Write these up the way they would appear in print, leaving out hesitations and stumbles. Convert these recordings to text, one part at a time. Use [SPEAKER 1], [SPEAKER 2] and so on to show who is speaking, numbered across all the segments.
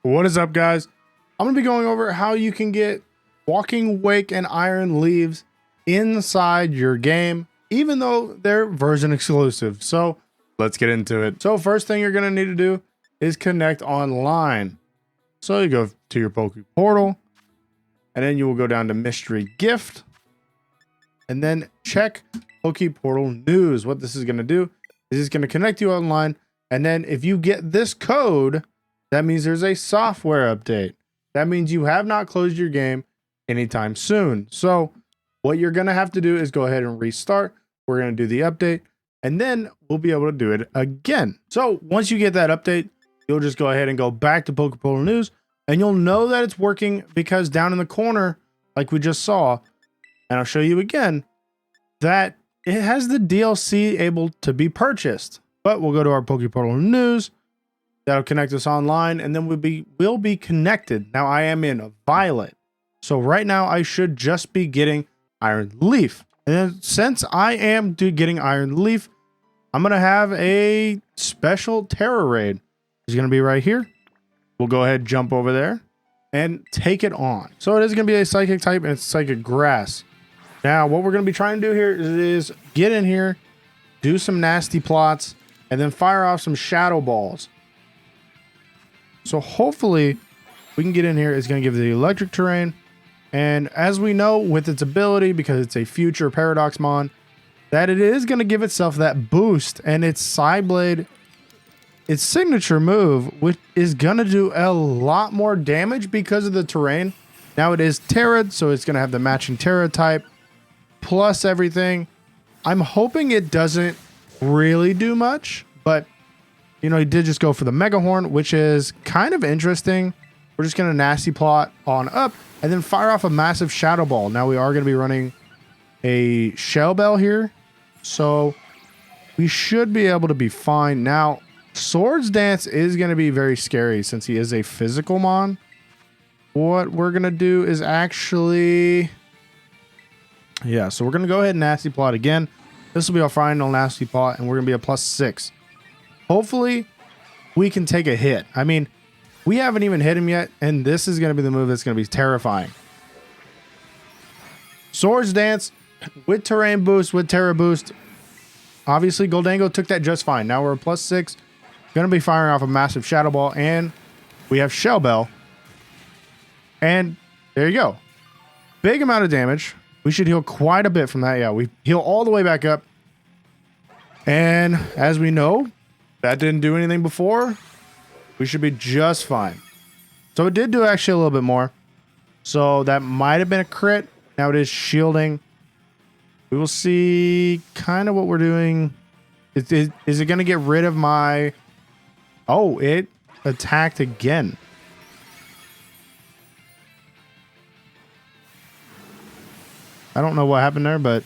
[SPEAKER 1] What is up, guys? I'm going to be going over how you can get Walking Wake and Iron Leaves inside your game, even though they're version exclusive. So let's get into it. So first thing you're going to need to do is connect online. So you go to your Poke Portal, and then you will go down to Mystery Gift, and then check Poke Portal News. What this is going to do is it's going to connect you online, and then if you get this code, that means there's a software update. That means you have not closed your game anytime soon. So what you're going to have to do is go ahead and restart. We're going to do the update, and then we'll be able to do it again. So once you get that update, you'll just go ahead and go back to Poke Portal News, and you'll know that it's working because down in the corner, like we just saw, and I'll show you again, that it has the DLC able to be purchased. But we'll go to our Poke Portal News. That'll connect us online, and then we'll be connected. Now I am in Violet, so right now I should just be getting Iron Leaf. And then since I am getting Iron Leaf, I'm gonna have a special Tera raid. It's gonna be right here. We'll go ahead, jump over there, and take it on. So it is gonna be a Psychic type, and it's Psychic Grass. Now what we're gonna be trying to do here is get in here, do some nasty plots, and then fire off some Shadow Balls. So hopefully we can get in here. It's going to give the electric terrain. And as we know with its ability, because it's a future Paradox Mon, that it is going to give itself that boost. And its Psyblade, its signature move, which is going to do a lot more damage because of the terrain. Now it is Tera, so it's going to have the matching Tera type plus everything. I'm hoping it doesn't really do much, but you know, he did just go for the Mega Horn, which is kind of interesting. We're just going to nasty plot on up and then fire off a massive Shadow Ball. Now we are going to be running a Shell Bell here, so we should be able to be fine. Now, Swords Dance is going to be very scary since he is a physical mon. What we're going to do is actually... yeah, so we're going to go ahead and nasty plot again. This will be our final nasty plot, and we're going to be a +6. Hopefully, we can take a hit. I mean, we haven't even hit him yet, and this is going to be the move that's going to be terrifying. Swords Dance with Terrain Boost, with Tera Boost. Obviously, Goldango took that just fine. Now we're a +6. Going to be firing off a massive Shadow Ball, and we have Shell Bell. And there you go. Big amount of damage. We should heal quite a bit from that. Yeah, we heal all the way back up. And as we know, that didn't do anything before. We should be just fine. So it did do actually a little bit more. So that might have been a crit. Now it is shielding. We will see kind of what we're doing. Is it going to get rid of my... oh, it attacked again. I don't know what happened there, but...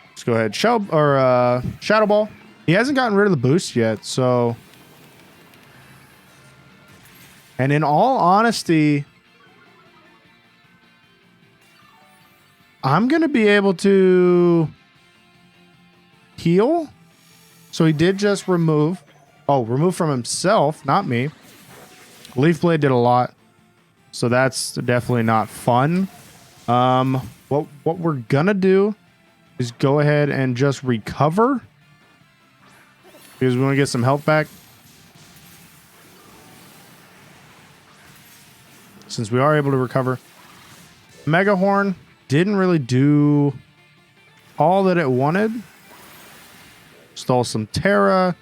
[SPEAKER 1] let's go ahead. Shadow Ball. He hasn't gotten rid of the boost yet, so... and in all honesty, I'm going to be able to heal. So he did just remove. Oh, remove from himself, not me. Leaf Blade did a lot, so that's definitely not fun. What we're going to do is go ahead and just recover, because we want to get some health back. Since we are able to recover. Mega Horn didn't really do all that it wanted. Stole some Tera.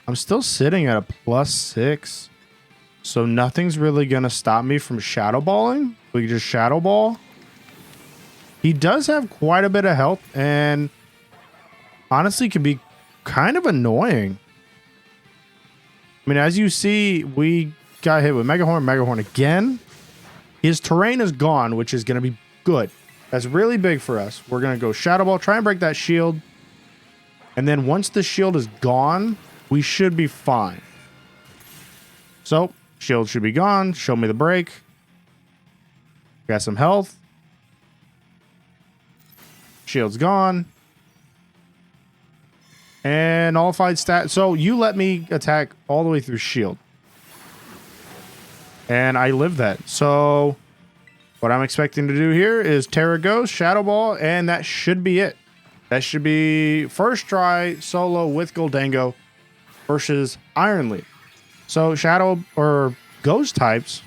[SPEAKER 1] I'm still sitting at a +6. So nothing's really going to stop me from Shadow Balling. We can just Shadow Ball. He does have quite a bit of health, and honestly can be kind of annoying. I mean, as you see, we got hit with Mega Horn again. His terrain is gone, which is going to be good. That's really big for us. We're going to go Shadow Ball, try and break that shield. And then once the shield is gone, we should be fine. So, shield should be gone. Show me the break. Got some health. Shield's gone. And nullified stat. So you let me attack all the way through shield. and I lived that. So what I'm expecting to do here is Tera Ghost, Shadow Ball, and that should be it. That should be first try solo with Goldango versus Iron Leaf. So Shadow or Ghost types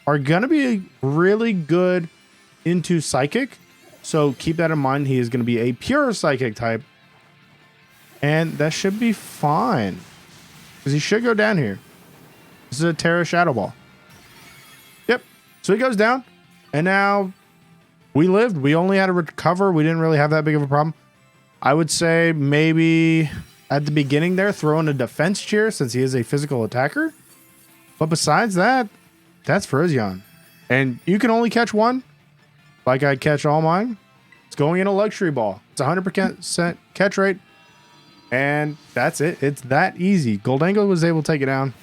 [SPEAKER 1] are going to be really good into Psychic. So keep that in mind. He is going to be a pure Psychic type. And that should be fine. Because he should go down here. This is a Tera Shadow Ball. Yep. So he goes down. And now we lived. We only had to recover. We didn't really have that big of a problem. I would say maybe at the beginning there, throw in a defense cheer since he is a physical attacker. But besides that, that's Frisian. And you can only catch one. Like I catch all mine. It's going in a luxury ball. It's 100% catch rate. And that's it. It's that easy. Goldango was able to take it down.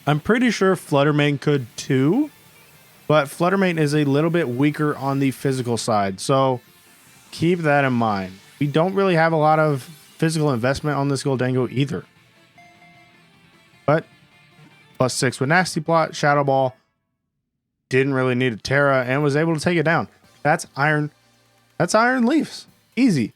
[SPEAKER 1] I'm pretty sure Fluttermane could too. But Fluttermane is a little bit weaker on the physical side. So keep that in mind. We don't really have a lot of physical investment on this Goldango either. But +6 with Nasty Plot, Shadow Ball. Didn't really need a Tera and was able to take it down. That's Iron. That's Iron Leafs. Easy.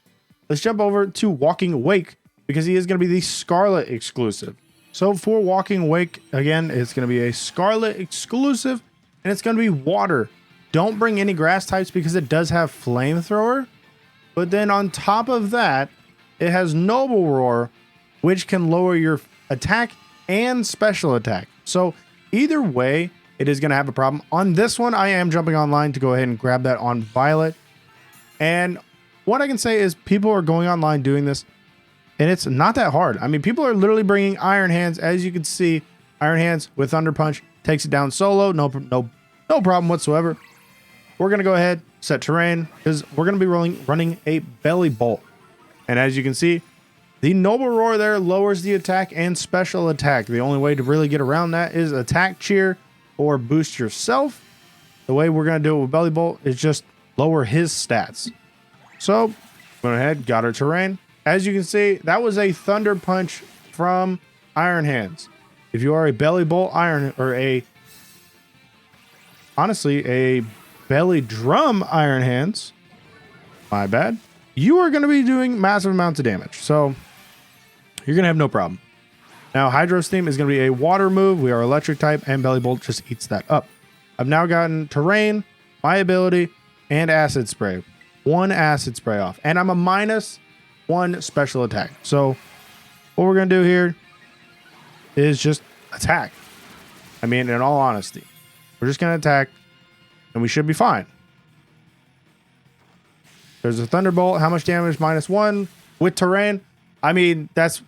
[SPEAKER 1] Let's jump over to Walking Wake because he is going to be the Scarlet exclusive. So for Walking Wake, again, it's going to be a Scarlet exclusive and it's going to be water. Don't bring any grass types because it does have Flamethrower. But then on top of that, it has Noble Roar, which can lower your attack and special attack. So either way, it is going to have a problem. On this one, I am jumping online to go ahead and grab that on Violet. And what I can say is people are going online doing this, and it's not that hard. I mean, people are literally bringing Iron Hands. As you can see, Iron Hands with Thunder Punch takes it down solo. No problem whatsoever. We're going to go ahead, set terrain, because we're going to be running a Belly Bolt. And as you can see, the Noble Roar there lowers the attack and special attack. The only way to really get around that is attack cheer or boost yourself. The way we're going to do it with Belly Bolt is just lower his stats. So, went ahead, got our terrain. As you can see, that was a Thunder Punch from Iron Hands. If you are a Belly Bolt Iron, or honestly, a Belly Drum Iron Hands, my bad, you are going to be doing massive amounts of damage. So, you're going to have no problem. Now, Hydro Steam is going to be a water move. We are electric type, and Belly Bolt just eats that up. I've now gotten terrain, my ability, and acid spray. 1 acid spray off. And I'm a -1 special attack. So, what we're going to do here is just attack. I mean, in all honesty, we're just going to attack, and we should be fine. There's a Thunderbolt. How much damage? -1 with terrain. I mean, that's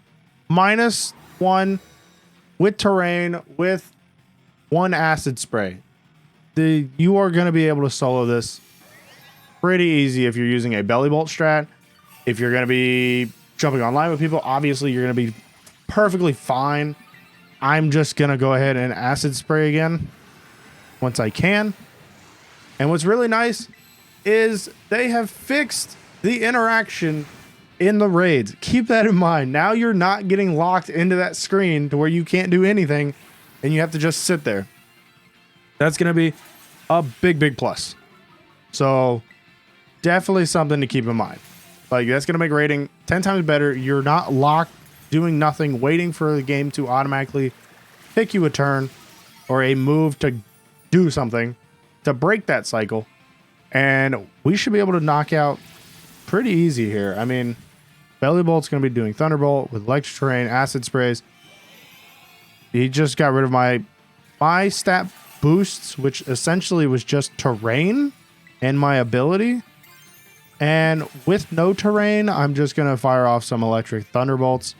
[SPEAKER 1] -1 with terrain with 1 acid spray. You are going to be able to solo this pretty easy if you're using a Belly Bolt strat. If you're going to be jumping online with people, obviously you're going to be perfectly fine. I'm just going to go ahead and acid spray again once I can. And what's really nice is they have fixed the interaction in the raids. Keep that in mind. Now you're not getting locked into that screen to where you can't do anything and you have to just sit there. That's going to be a big plus. So definitely something to keep in mind. Like, that's going to make raiding 10 times better. You're not locked doing nothing, waiting for the game to automatically pick you a turn or a move to do something to break that cycle. And we should be able to knock out pretty easy here. I mean, Belly Bolt's going to be doing Thunderbolt with electric terrain, acid sprays. He just got rid of my stat boosts, which essentially was just terrain and my ability. And with no terrain, I'm just going to fire off some electric Thunderbolts.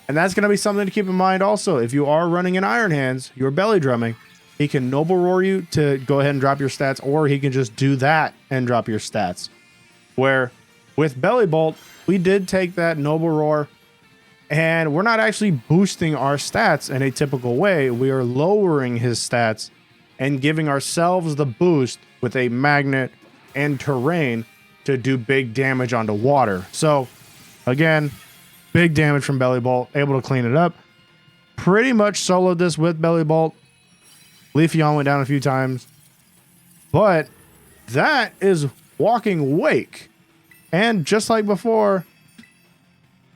[SPEAKER 1] And that's going to be something to keep in mind also. If you are running an Iron Hands, you're belly drumming, he can Noble Roar you to go ahead and drop your stats, or he can just do that and drop your stats. Where with Belly Bolt, we did take that Noble Roar, and we're not actually boosting our stats in a typical way. We are lowering his stats and giving ourselves the boost with a magnet and terrain to do big damage onto water. So again, big damage from Belly Bolt, able to clean it up. Pretty much soloed this with Belly Bolt. Leafeon went down a few times. But that is Walking Wake. And just like before,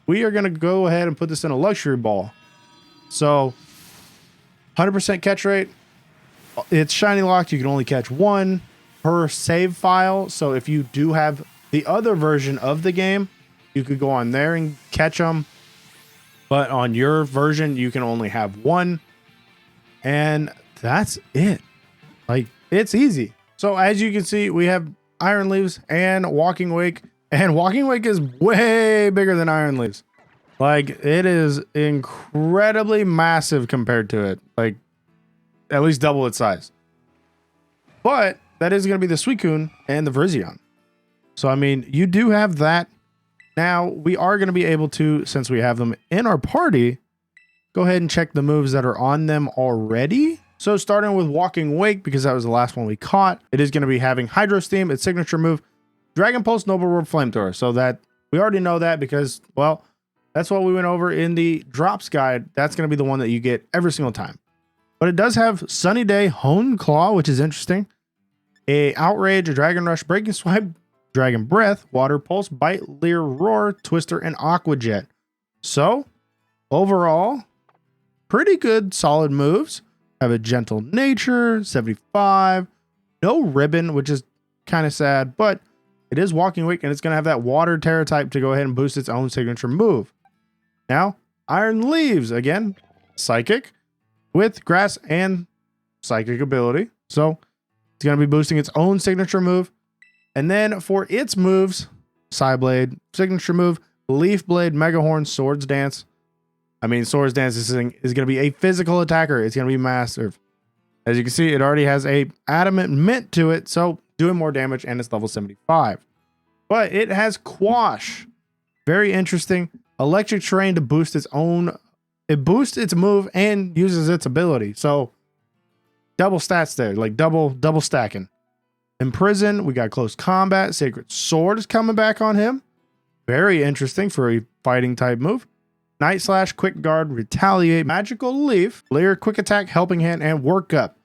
[SPEAKER 1] we are going to go ahead and put this in a luxury ball. So 100% catch rate. It's shiny locked. You can only catch one per save file. So if you do have the other version of the game, you could go on there and catch them. But on your version, you can only have one. And that's it. Like, it's easy. So as you can see, we have Iron Leaves and Walking Wake. And Walking Wake is way bigger than Iron Leaves. Like, it is incredibly massive compared to it. Like, at least double its size. But that is going to be the Suicune and the Virizion. So, I mean, you do have that. Now, we are going to be able to, since we have them in our party, go ahead and check the moves that are on them already. So, starting with Walking Wake, because that was the last one we caught, it is going to be having Hydro Steam, its signature move, Dragon Pulse, Noble World Flamethrower. So, that we already know that because, well, that's what we went over in the drops guide. That's going to be the one that you get every single time. But it does have Sunny Day, Hone Claw, which is interesting. A Outrage, a Dragon Rush, Breaking Swipe, Dragon Breath, Water Pulse, Bite, Leer, Roar, Twister, and Aqua Jet. So, overall, pretty good, solid moves. Have a Gentle Nature, 75. No Ribbon, which is kind of sad, but it is Walking Wake, and it's going to have that Water Tera type to go ahead and boost its own signature move. Now, Iron Leaves, again, Psychic, with Grass and Psychic ability. So, it's going to be boosting its own signature move. And then for its moves, Psyblade, signature move, Leaf Blade, Mega Horn, Swords Dance. I mean, Swords Dance is going to be a physical attacker. It's going to be massive. As you can see, it already has a Adamant Mint to it, so doing more damage, and it's level 75. But it has Quash. Very interesting. Electric Terrain to boost its own. It boosts its move and uses its ability. So double stats there, like double stacking. Imprison, we got Close Combat. Sacred Sword is coming back on him. Very interesting for a fighting type move. Night Slash, Quick Guard, Retaliate, Magical Leaf, Layer, Quick Attack, Helping Hand, and Work Up.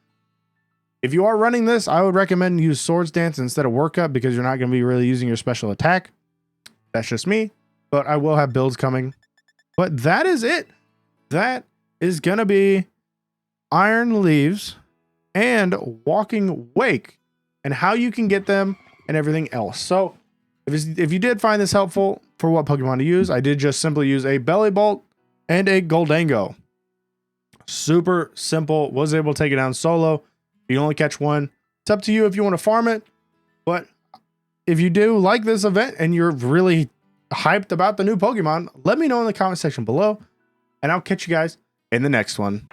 [SPEAKER 1] If you are running this, I would recommend use Swords Dance instead of Work Up because you're not going to be really using your special attack. That's just me, but I will have builds coming. But that is it. That is going to be Iron Leaves and Walking Wake and how you can get them and everything else. So if you did find this helpful for what Pokemon to use, I did just simply use a Belly Bolt and a Goldango. Super simple. Was able to take it down solo. You only catch one. It's up to you if you want to farm it. But if you do like this event and you're really hyped about the new Pokemon, let me know in the comment section below. And I'll catch you guys in the next one.